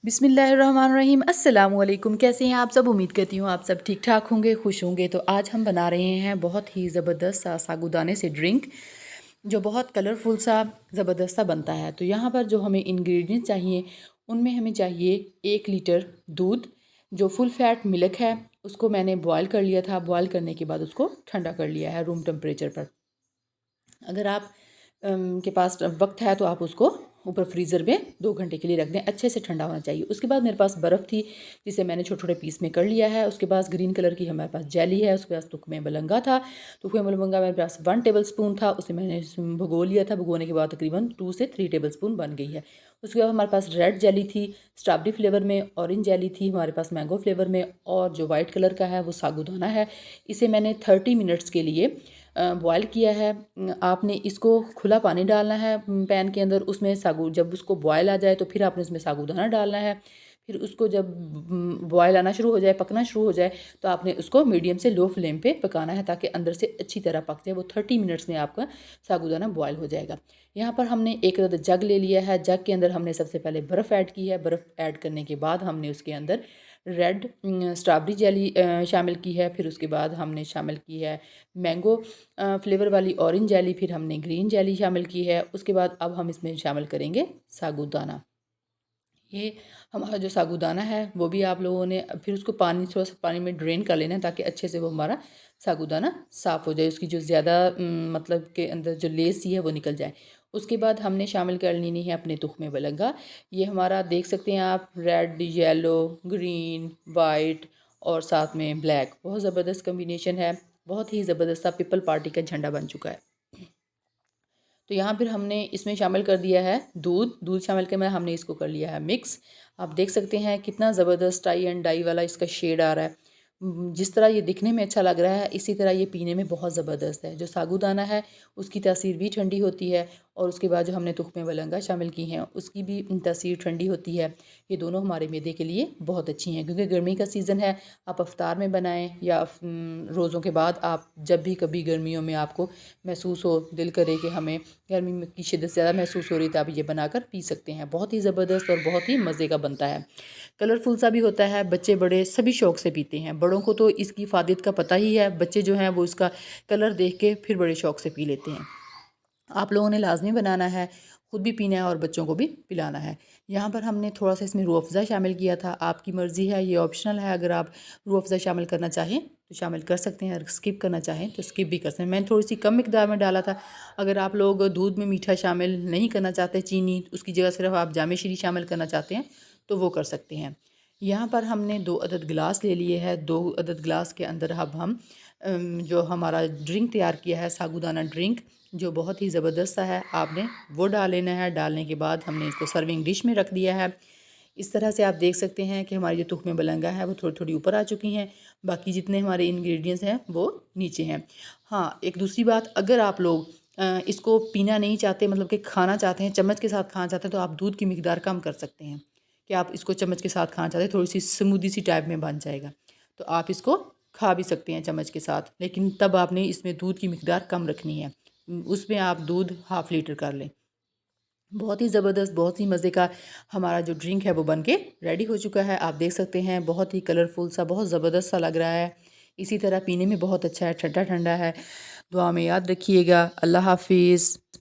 बिस्मिल्लाहिर्रहमानिर्रहीम। अस्सलामुअलैकुम। कैसे हैं आप सब? उम्मीद करती हूँ आप सब ठीक ठाक होंगे, खुश होंगे। तो आज हम बना रहे हैं बहुत ही ज़बरदस्त सा सागुदाने से ड्रिंक, जो बहुत कलरफुल सा ज़बरदस्त सा बनता है। तो यहाँ पर जो हमें इंग्रेडिएंट्स चाहिए, उनमें हमें चाहिए 1 लीटर दूध, जो फुल फैट मिल्क है, उसको मैंने बॉयल कर लिया था। बॉयल करने के बाद उसको ठंडा कर लिया है रूम टेम्परेचर पर। अगर आप के पास वक्त है तो आप उसको ऊपर फ्रीज़र में 2 घंटे के लिए रख दें, अच्छे से ठंडा होना चाहिए। उसके बाद मेरे पास बर्फ़ थी, जिसे मैंने छोटे छोटे पीस में कर लिया है। उसके पास ग्रीन कलर की हमारे पास जेली है। उसके पास तुकमे मलंगा था। तुकमे मलंगा मेरे पास 1 टेबल स्पून था, उसे मैंने भगो लिया था। भगोने के बाद तकरीबन 2 से 3 टेबल स्पून बन गई है। उसके बाद हमारे पास रेड जेली थी, स्ट्रॉबेरी फ्लेवर में, ऑरेंज जेली थी हमारे पास मैंगो फ्लेवर में, और जो वाइट कलर का है वो सागुदाना है। इसे मैंने 30 मिनट्स के लिए बॉयल किया है। आपने इसको खुला पानी डालना है पैन के अंदर। उसमें जब उसको बॉयल आ जाए तो फिर आपने उसमें साबूदाना डालना है। फिर उसको जब बॉयल आना शुरू हो जाए, पकना शुरू हो जाए, तो आपने उसको मीडियम से लो फ्लेम पे पकाना है, ताकि अंदर से अच्छी तरह पक जाए। वो 30 मिनट्स में आपका साबूदाना बॉयल हो जाएगा। यहाँ पर हमने एक जग ले लिया है। जग के अंदर हमने सबसे पहले बर्फ़ ऐड की है। बर्फ़ ऐड करने के बाद हमने उसके अंदर रेड स्ट्रॉबेरी जेली शामिल की है। फिर उसके बाद हमने शामिल की है मैंगो फ्लेवर वाली ऑरेंज जेली। फिर हमने ग्रीन जेली शामिल की है। उसके बाद अब हम इसमें शामिल करेंगे साबूदाना। ये हमारा जो साबूदाना है वो भी आप लोगों ने फिर उसको थोड़ा सा पानी में ड्रेन कर लेना है, ताकि अच्छे से वो हमारा साबूदाना साफ़ हो जाए, उसकी जो ज़्यादा मतलब के अंदर जो लेस सी है वो निकल जाए। उसके बाद हमने शामिल कर लेनी है अपने तुख्मे बलंगा। ये हमारा देख सकते हैं आप, रेड, येलो, ग्रीन, वाइट और साथ में ब्लैक, बहुत ज़बरदस्त कम्बिनेशन है। बहुत ही ज़बरदस्त सा पीपल पार्टी का झंडा बन चुका है। तो यहाँ फिर हमने इसमें शामिल कर दिया है दूध शामिल कर हमने इसको कर लिया है मिक्स। आप देख सकते हैं कितना ज़बरदस्त टाई एंड डाई वाला इसका शेड आ रहा है। जिस तरह ये दिखने में अच्छा लग रहा है, इसी तरह ये पीने में बहुत ज़बरदस्त है। जो सागुदाना है उसकी तासीर भी ठंडी होती है, और उसके बाद जो हमने तुख्मे वलंगा शामिल की हैं उसकी भी तासीर ठंडी होती है। ये दोनों हमारे मैदे के लिए बहुत अच्छी हैं, क्योंकि गर्मी का सीज़न है। आप अफ्तार में बनाएं या रोज़ों के बाद, आप जब भी कभी गर्मियों में आपको महसूस हो, दिल करे कि हमें गर्मी में की शिद्दत ज़्यादा महसूस हो रही, तो आप ये बनाकर पी सकते हैं। बहुत ही ज़बरदस्त और बहुत ही मज़े का बनता है। कलरफुल सा भी होता है, बच्चे बड़े सभी शौक़ से पीते हैं। बड़ों को तो इसकी फ़ायदे का पता ही है, बच्चे जो हैं वो इसका कलर देख के फिर बड़े शौक़ से पी लेते हैं। आप लोगों ने लाजमी बनाना है, ख़ुद भी पीना है और बच्चों को भी पिलाना है। यहाँ पर हमने थोड़ा सा इसमें रूह अफ़ज़ा शामिल किया था। आपकी मर्ज़ी है, ये ऑप्शनल है। अगर आप रूह अफ़ज़ा शामिल करना चाहें तो शामिल कर सकते हैं, अगर स्किप करना चाहें तो स्किप भी कर सकते हैं। मैंने थोड़ी सी कम मिकदार में डाला था। अगर आप लोग दूध में मीठा शामिल नहीं करना चाहते, चीनी, उसकी जगह सिर्फ आप जामे शीरी शामिल करना चाहते हैं तो वो कर सकते हैं। यहाँ पर हमने 2 अदद गिलास ले लिए है। 2 अदद गिलास के अंदर अब हम जो हमारा ड्रिंक तैयार किया है, सागुदाना ड्रिंक, जो बहुत ही ज़बरदस्त सा है, आपने वो डाल लेना है। डालने के बाद हमने इसको सर्विंग डिश में रख दिया है। इस तरह से आप देख सकते हैं कि हमारी जो तुख्मे बलंगा है वो थोड़ी थोड़ी ऊपर आ चुकी हैं, बाकी जितने हमारे इंग्रेडिएंट्स हैं वो नीचे हैं। हाँ, एक दूसरी बात, अगर आप लोग इसको पीना नहीं चाहते, मतलब कि खाना चाहते हैं, चम्मच के साथ खाना चाहते हैं, तो आप दूध की मिकदार कम कर सकते हैं, कि आप इसको चम्मच के साथ खाना चाहते हैं, थोड़ी सी स्मूदी सी टाइप में बन जाएगा, तो आप इसको खा भी सकते हैं चम्मच के साथ। लेकिन तब आपने इसमें दूध की मिकदार कम रखनी है। उसमें आप दूध ½ लीटर कर लें। बहुत ही ज़बरदस्त, बहुत ही मज़े का हमारा जो ड्रिंक है वो बन के रेडी हो चुका है। आप देख सकते हैं, बहुत ही कलरफुल सा, बहुत ज़बरदस्त सा लग रहा है। इसी तरह पीने में बहुत अच्छा है, ठंडा ठंडा है। दुआ में याद रखिएगा। अल्लाह हाफिज़।